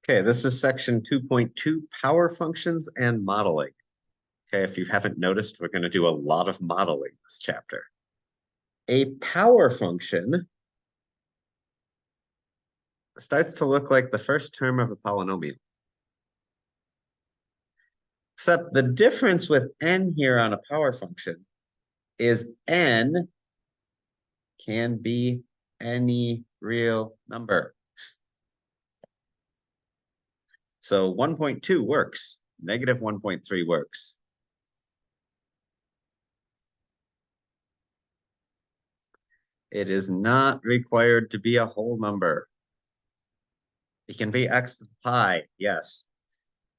Okay, this is section 2.2, power functions and modeling. Okay, if you haven't noticed, we're going to do a lot of modeling this chapter. A power function starts to look like the first term of a polynomial. Except the difference with n here on a power function is n can be any real number. So 1.2 works, negative 1.3 works. It is not required to be a whole number. It can be x to the pi, yes,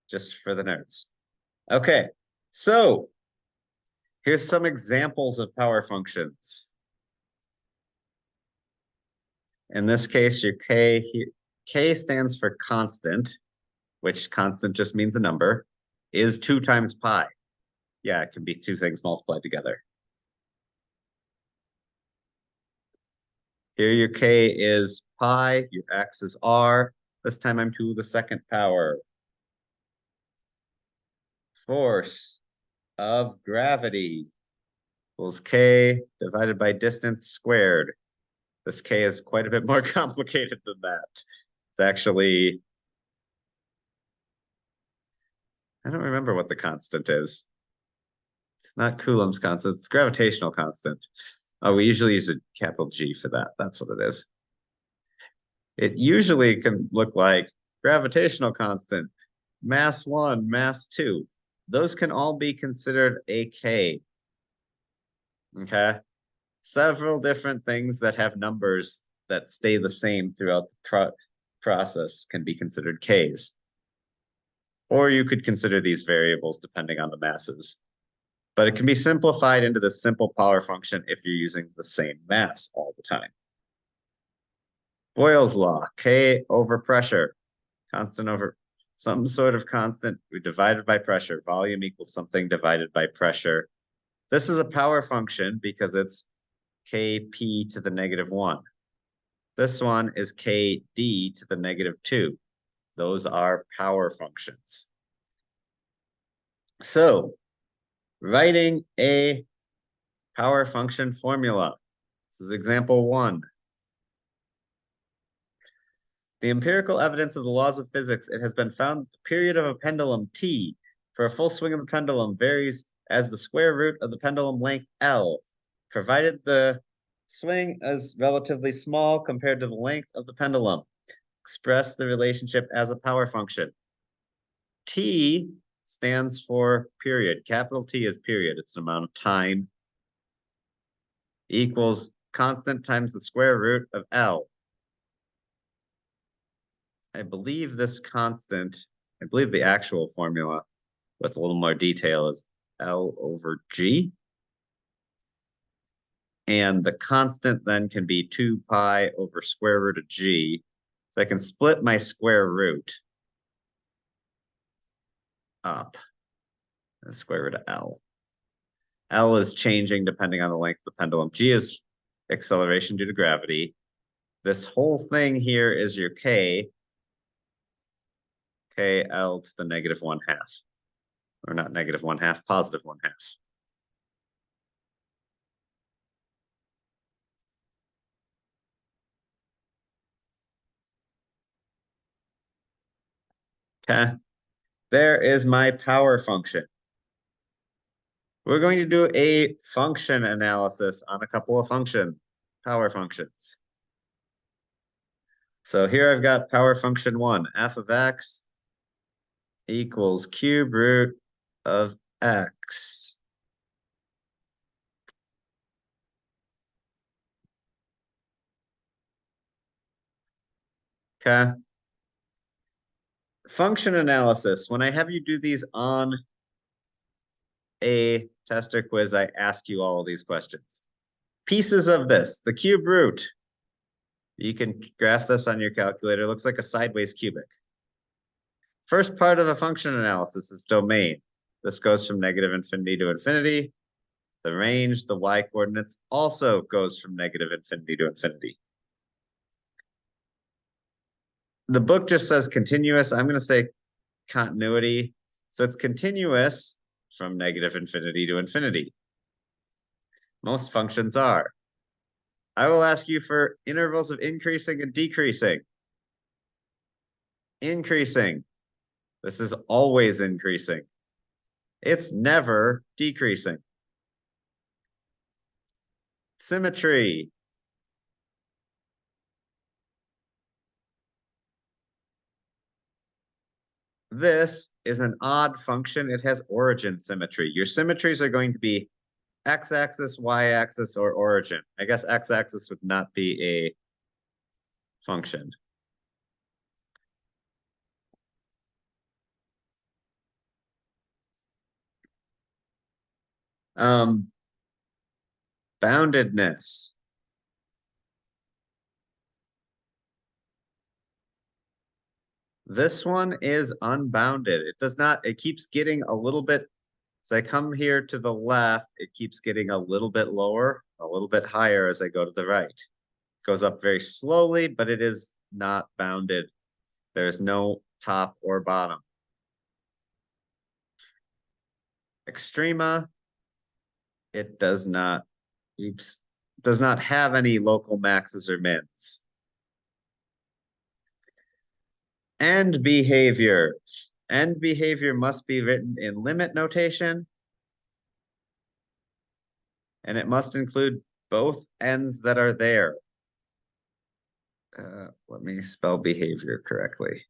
just for the nerds. Okay, so here's some examples of power functions. In this case, your k stands for constant, which constant just means a number, is 2 times pi. Yeah, it can be two things multiplied together. Here your k is pi, your x is r. This time I'm to the second power. Force of gravity equals k divided by distance squared. This k is quite a bit more complicated than that. It's actually, I don't remember what the constant is. It's not Coulomb's constant, it's gravitational constant. Oh, we usually use a capital G for that. That's what it is. It usually can look like gravitational constant, mass 1, mass 2. Those can all be considered a K. Okay? Several different things that have numbers that stay the same throughout the process can be considered Ks. Or you could consider these variables depending on the masses. But it can be simplified into this simple power function if you're using the same mass all the time. Boyle's law, K over pressure, constant over some sort of constant divided by pressure. Volume equals something divided by pressure. This is a power function because it's Kp to the negative 1. This one is Kd to the negative 2. Those are power functions. So, writing a power function formula. This is example 1. The empirical evidence of the laws of physics, it has been found that the period of a pendulum t for a full swing of the pendulum varies as the square root of the pendulum length L, provided the swing is relatively small compared to the length of the pendulum. Express the relationship as a power function. T stands for period. Capital T is period. It's the amount of time equals constant times the square root of L. I believe this constant, I believe the actual formula with a little more detail is L over G. And the constant then can be 2 pi over square root of G. So I can split my square root up, the square root of L. L is changing depending on the length of the pendulum. G is acceleration due to gravity. This whole thing here is your K. KL to the negative 1/2. Or not negative 1/2, positive 1/2. Okay. There is my power function. We're going to do a function analysis on a couple of power functions. So here I've got power function 1, f of x equals cube root of x. Okay. Function analysis. When I have you do these on a test or quiz, I ask you all of these questions. Pieces of this, the cube root. You can graph this on your calculator. It looks like a sideways cubic. First part of a function analysis is domain. This goes from negative infinity to infinity. The range, the y coordinates, also goes from negative infinity to infinity. The book just says continuous. I'm going to say continuity. So it's continuous from negative infinity to infinity. Most functions are. I will ask you for intervals of increasing and decreasing. Increasing. This is always increasing. It's never decreasing. Symmetry. This is an odd function. It has origin symmetry. Your symmetries are going to be x-axis, y-axis, or origin. I guess x-axis would not be a function. Um, boundedness. This one is unbounded. It does not, it keeps getting a little bit, as I come here to the left, it keeps getting a little bit lower, a little bit higher as I go to the right. It goes up very slowly, but it is not bounded. There's no top or bottom. Extrema, it does not, oops, does not have any local maxes or mins. End behavior. End behavior must be written in limit notation, and it must include both ends that are there. Let me spell behavior correctly.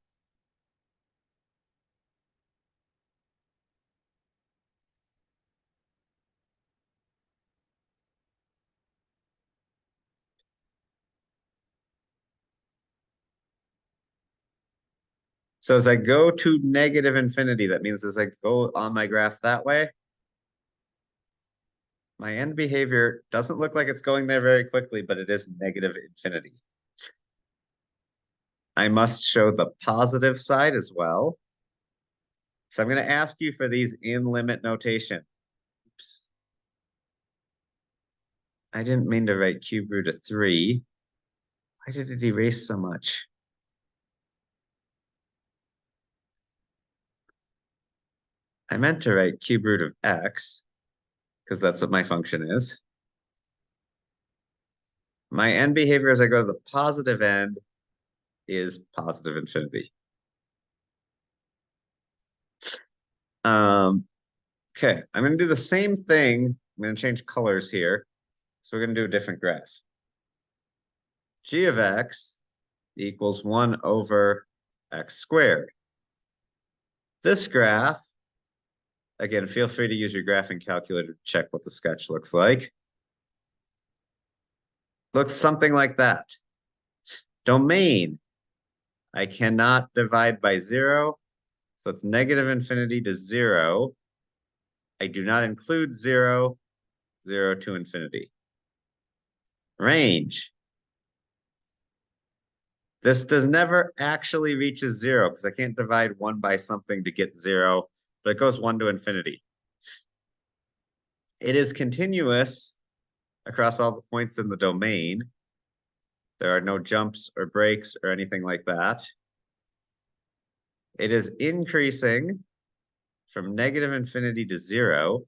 So as I go to negative infinity, that means as I go on my graph that way, my end behavior doesn't look like it's going there very quickly, but it is negative infinity. I must show the positive side as well. So I'm going to ask you for these in limit notation. Oops. I didn't mean to write cube root of 3. Why did it erase so much? I meant to write cube root of x, because that's what my function is. My end behavior as I go to the positive end is positive infinity. Okay, I'm going to do the same thing. I'm going to change colors here. So we're going to do a different graph. G of x equals 1 over x squared. This graph, again, feel free to use your graphing calculator to check what the sketch looks like. Looks something like that. Domain, I cannot divide by 0, so it's negative infinity to 0. I do not include 0, 0 to infinity. Range. This does never actually reaches 0 because I can't divide 1 by something to get 0, but it goes 1 to infinity. It is continuous across all the points in the domain. There are no jumps or breaks or anything like that. It is increasing from negative infinity to 0,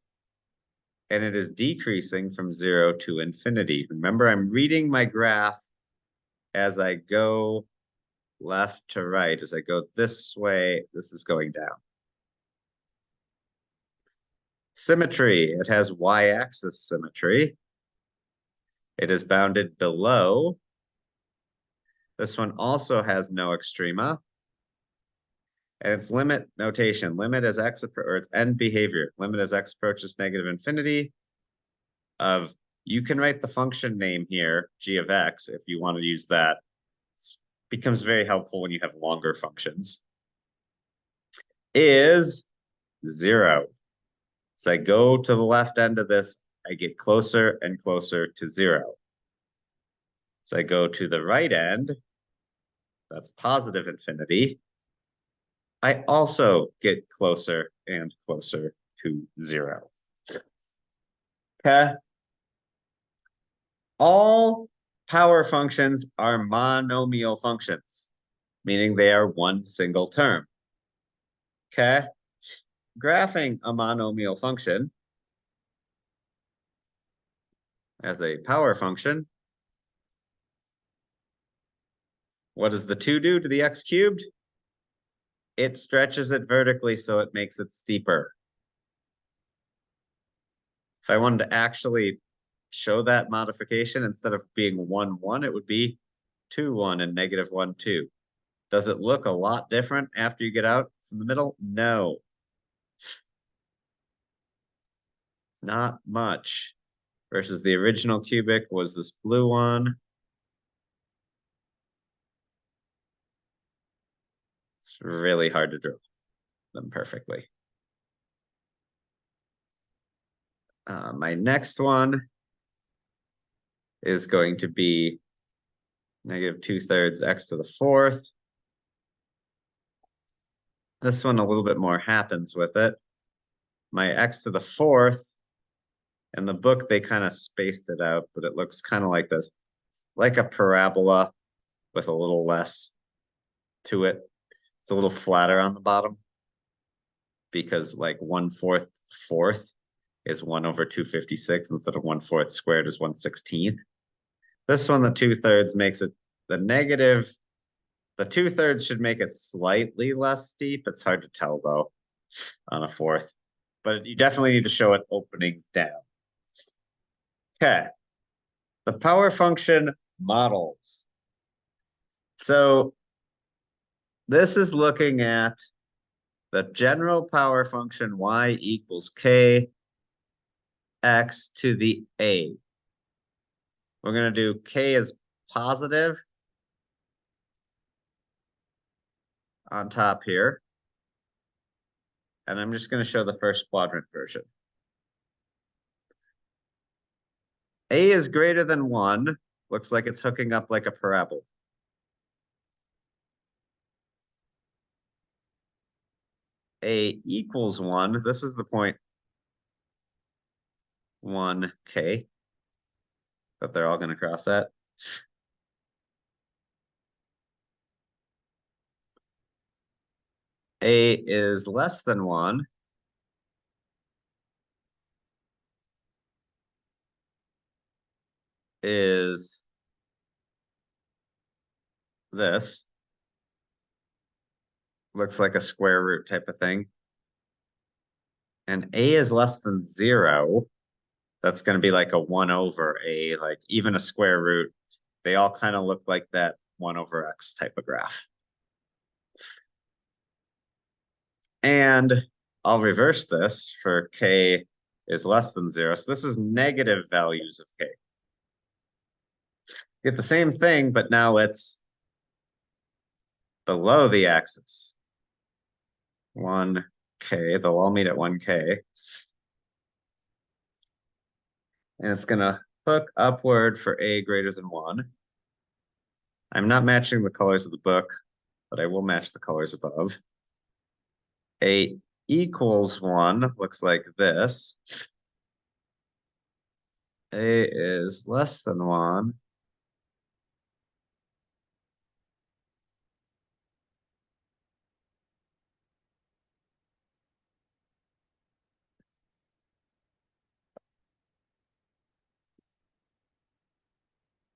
and it is decreasing from 0 to infinity. Remember, I'm reading my graph as I go left to right. As I go this way, this is going down. Symmetry, it has y-axis symmetry. It is bounded below. This one also has no extrema. And its limit notation, limit as x, or its end behavior, limit as x approaches negative infinity of, you can write the function name here, g of x, if you want to use that. It becomes very helpful when you have longer functions. Is 0. So I go to the left end of this, I get closer and closer to 0. So I go to the right end, that's positive infinity. I also get closer and closer to 0. Okay. All power functions are monomial functions. meaning they are one single term. Okay. Graphing a monomial function as a power function. What does the 2 do to the x cubed? It stretches it vertically, so it makes it steeper. If I wanted to actually show that modification, instead of being 1, 1, it would be 2, 1 and negative 1, 2. Does it look a lot different after you get out from the middle? No. Not much. Versus the original cubic was this blue one. It's really hard to draw them perfectly. My next one is going to be negative 2/3 x to the 4th. This one, a little bit more happens with it. My x to the 4th, in the book, they kind of spaced it out, but it looks kind of like this, like a parabola with a little less to it. It's a little flatter on the bottom because like 1/4 fourth is 1/256 instead of 1/4 squared is 1/16. This one, the 2/3 makes it the negative. The 2/3 should make it slightly less steep. It's hard to tell though on a 4th, but you definitely need to show it opening down. Okay, the power function models. So this is looking at the general power function y equals k x to the a. We're going to do k is positive on top here. And I'm just going to show the first quadrant version. A is greater than 1. Looks like it's hooking up like a parabola. A equals 1. This is the point 1k that they're all going to cross at. A is less than 1. Is this. Looks like a square root type of thing. And a is less than 0. That's going to be like a 1/a, like even a square root. They all kind of look like that 1/x type of graph. And I'll reverse this for k is less than 0. So this is negative values of k. Get the same thing, but now it's below the axis. 1k, they'll all meet at 1k. And it's going to hook upward for a greater than 1. I'm not matching the colors of the book, but I will match the colors above. A equals 1 looks like this. A is less than 1.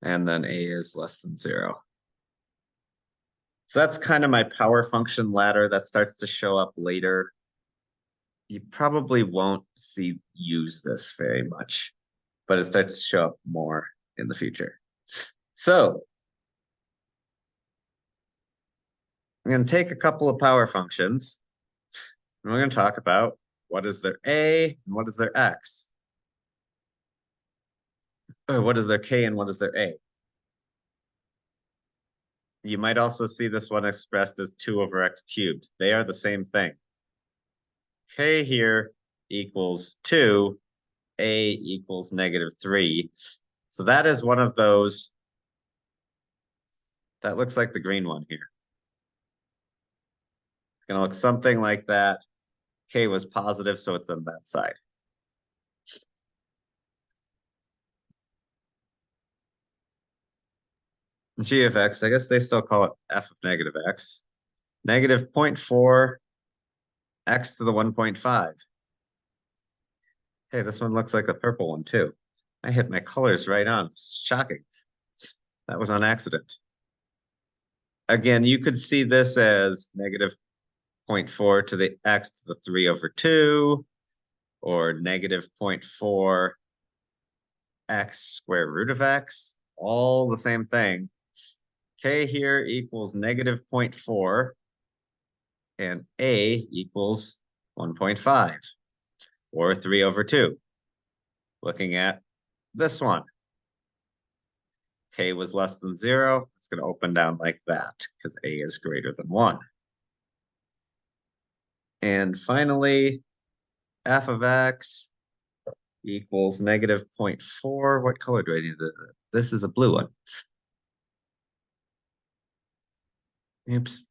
And then a is less than 0. So that's kind of my power function ladder that starts to show up later. You probably won't use this very much, but it starts to show up more in the future. So I'm going to take a couple of power functions, and we're going to talk about what is their a and what is their x. Or what is their k and what is their a. You might also see this one expressed as 2/x cubed. They are the same thing. K here equals 2, a equals -3. So that is one of those. That looks like the green one here. It's going to look something like that. K was positive, so it's on that side. G of x, I guess they still call it f of negative x. Negative 0.4 x to the 1.5. Hey, this one looks like the purple one too. I hit my colors right on. Shocking. That was on accident. Again, you could see this as negative 0.4 to the x to the 3 over 2, or negative 0.4 x square root of x, all the same thing. K here equals negative 0.4, and A equals 1.5, or 3 over 2. Looking at this one, K was less than 0. It's going to open down like that because A is greater than 1. And finally, f of x equals negative 0.4. What color do I need? This is a blue one. Oops.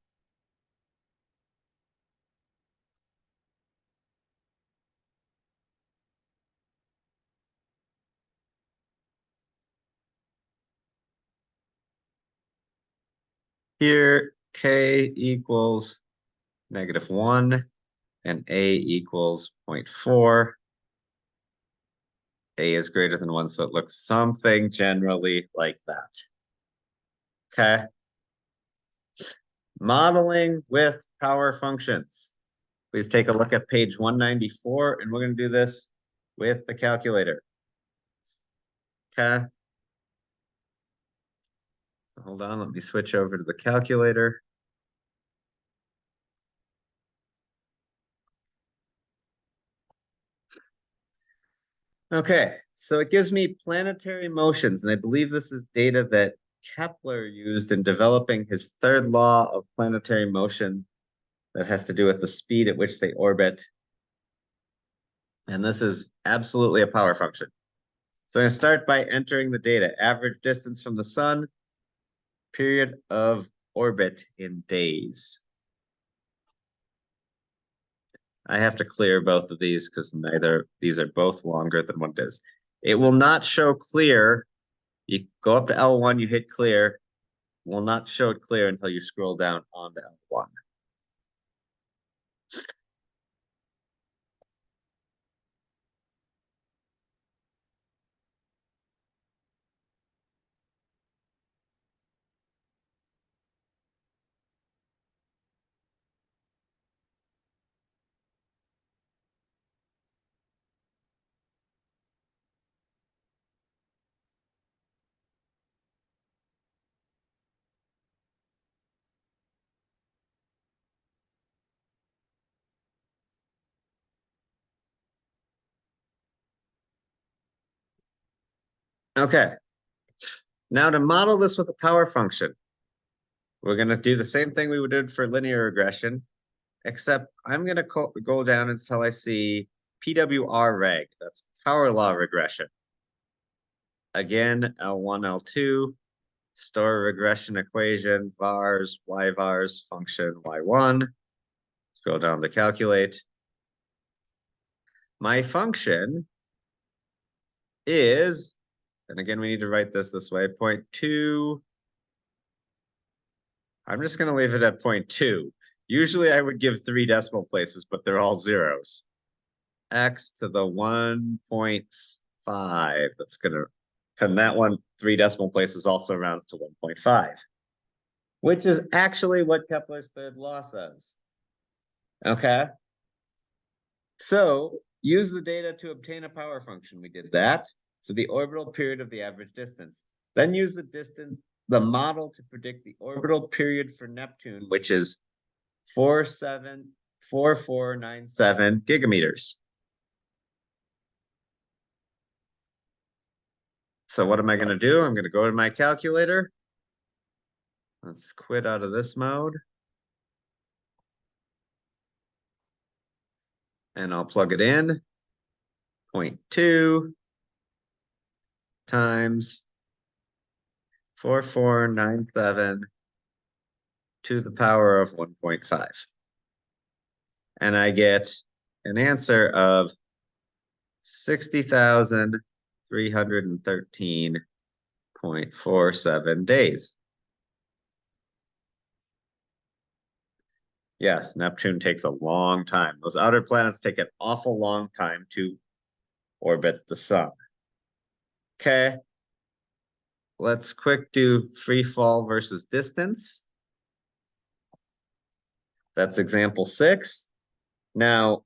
Here, k equals negative 1 and a equals 0.4. A is greater than 1, so it looks something generally like that. Okay. Modeling with power functions. Please take a look at page 194, and we're going to do this with the calculator. Okay. Hold on, let me switch over to the calculator. Okay, so it gives me planetary motions, and I believe this is data that Kepler used in developing his third law of planetary motion that has to do with the speed at which they orbit. And this is absolutely a power function. So I'm going to start by entering the data: average distance from the sun, period of orbit in days. I have to clear both of these because these are both longer than one is. It will not show clear. You go up to L1, you hit clear. It will not show it clear until you scroll down onto L1. Okay. Now to model this with a power function, we're going to do the same thing we did for linear regression, except I'm going to go down until I see PWR reg. That's power law regression. Again, L1, L2, store regression equation, vars, y vars, function y1. Scroll down to calculate. My function is, and again, we need to write this way, 0.2. I'm just going to leave it at 0.2. Usually I would give 3 decimal places, but they're all zeros. X to the 1.5. That's going to, and that one, 3 decimal places also rounds to 1.5, which is actually what Kepler's third law says. Okay. So use the data to obtain a power function. We did that for the orbital period of the average distance. Then use the model to predict the orbital period for Neptune, which is 474497 gigameters. So what am I going to do? I'm going to go to my calculator. Let's quit out of this mode. And I'll plug it in. 0.2 times 4497 to the power of 1.5. And I get an answer of 60,313.47 days. Yes, Neptune takes a long time. Those outer planets take an awful long time to orbit the sun. Okay, let's quick do free fall versus distance. That's example 6. Now,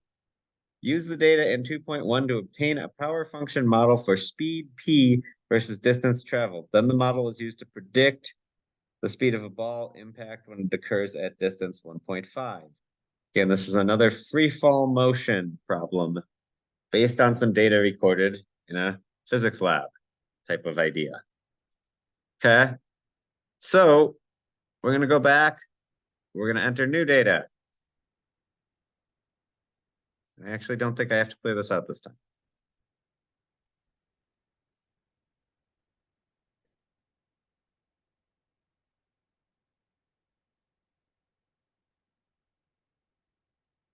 use the data in 2.1 to obtain a power function model for speed p versus distance traveled. Then the model is used to predict the speed of a ball impact when it occurs at distance 1.5. Again, this is another free fall motion problem based on some data recorded in a physics lab type of idea. Okay, so we're going to go back. We're going to enter new data. I actually don't think I have to clear this out this time.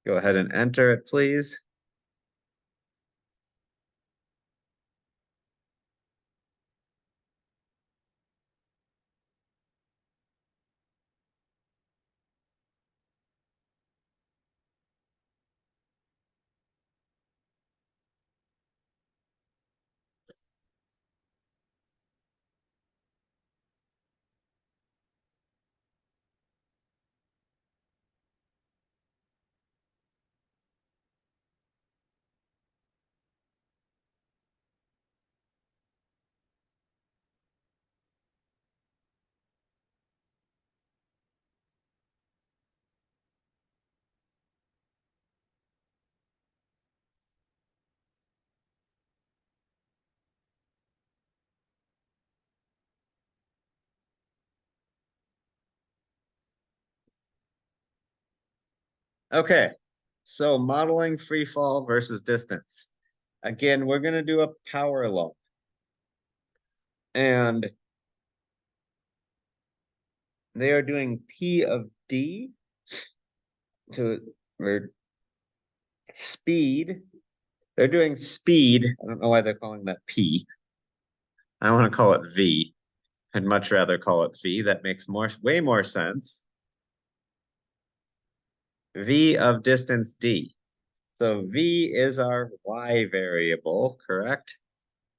Go ahead and enter it, please. Okay, so modeling free fall versus distance. Again, we're going to do a power law. And they are doing P of D to or speed. They're doing speed. I don't know why they're calling that P. I want to call it V. I'd much rather call it V. That makes way more sense. V of distance D. So V is our Y variable, correct?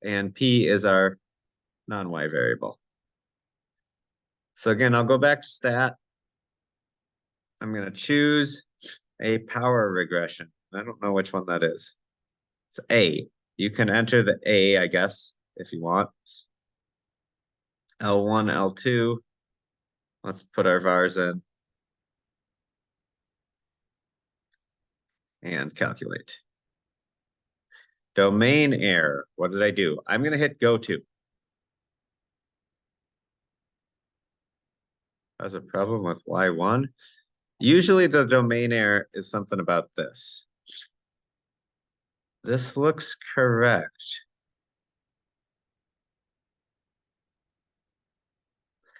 And P is our non-Y variable. So again, I'll go back to stat. I'm going to choose a power regression. I don't know which one that is. It's A. You can enter the A, I guess, if you want. L1, L2. Let's put our vars in and calculate. Domain error. What did I do? I'm going to hit go to. Has a problem with Y1. Usually the domain error is something about this. This looks correct.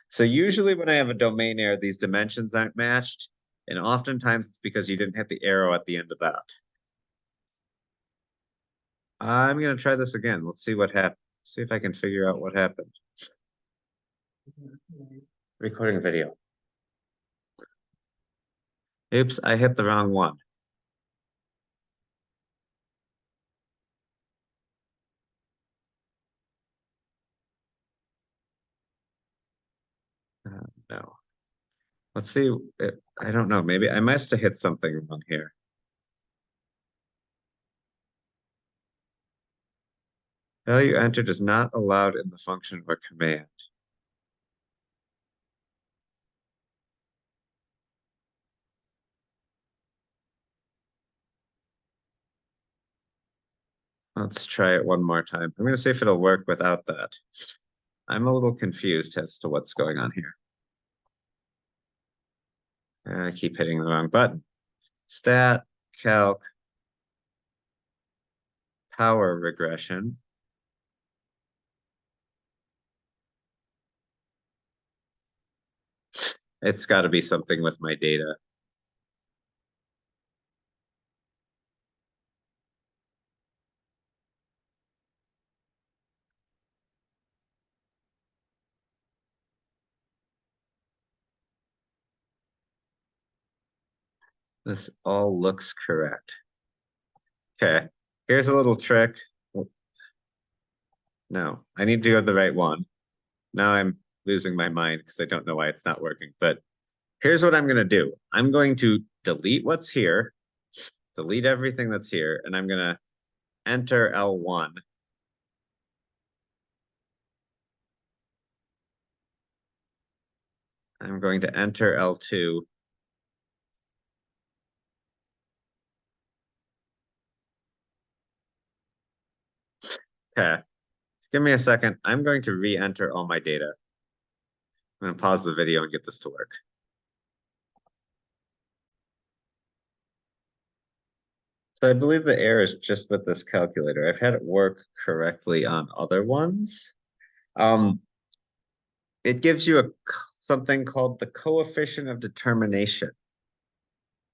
So usually when I have a domain error, these dimensions aren't matched. And oftentimes it's because you didn't hit the arrow at the end of that. I'm going to try this again. Let's see what happened. See if I can figure out what happened. Recording video. Oops, I hit the wrong one. No. Let's see. I don't know. Maybe I must have hit something wrong here. Value entered is not allowed in the function or command. Let's try it one more time. I'm going to see if it'll work without that. I'm a little confused as to what's going on here. I keep hitting the wrong button. Stat, calc, power regression. It's got to be something with my data. This all looks correct. Okay, here's a little trick. No, I need to go to the right one. Now I'm losing my mind because I don't know why it's not working. But here's what I'm going to do. I'm going to delete what's here, delete everything that's here, and I'm going to enter L1. I'm going to enter L2. Okay, just give me a second. I'm going to re-enter all my data. I'm going to pause the video and get this to work. So I believe the error is just with this calculator. I've had it work correctly on other ones. Um, it gives you something called the coefficient of determination,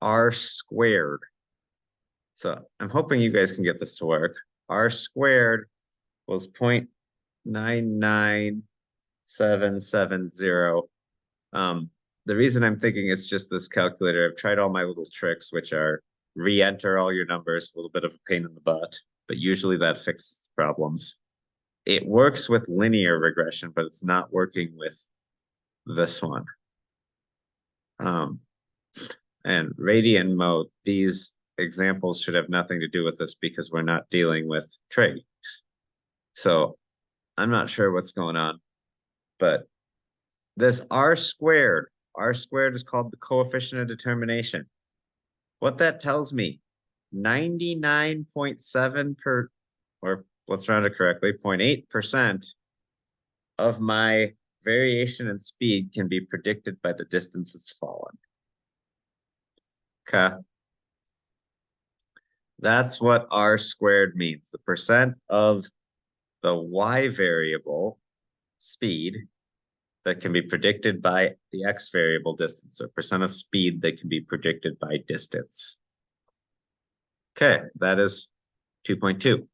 R squared. So I'm hoping you guys can get this to work. R squared was 0.99770. The reason I'm thinking it's just this calculator, I've tried all my little tricks, which are re-enter all your numbers, a little bit of a pain in the butt, but usually that fixes problems. It works with linear regression, but it's not working with this one. And radian mode, these examples should have nothing to do with this because we're not dealing with trade. So I'm not sure what's going on, but this R squared is called the coefficient of determination. What that tells me, 99.7 or let's round it correctly, 0.8% of my variation in speed can be predicted by the distance it's fallen. Okay. That's what R squared means. The percent of the Y variable speed that can be predicted by the X variable distance, or percent of speed that can be predicted by distance. Okay, that is 2.2.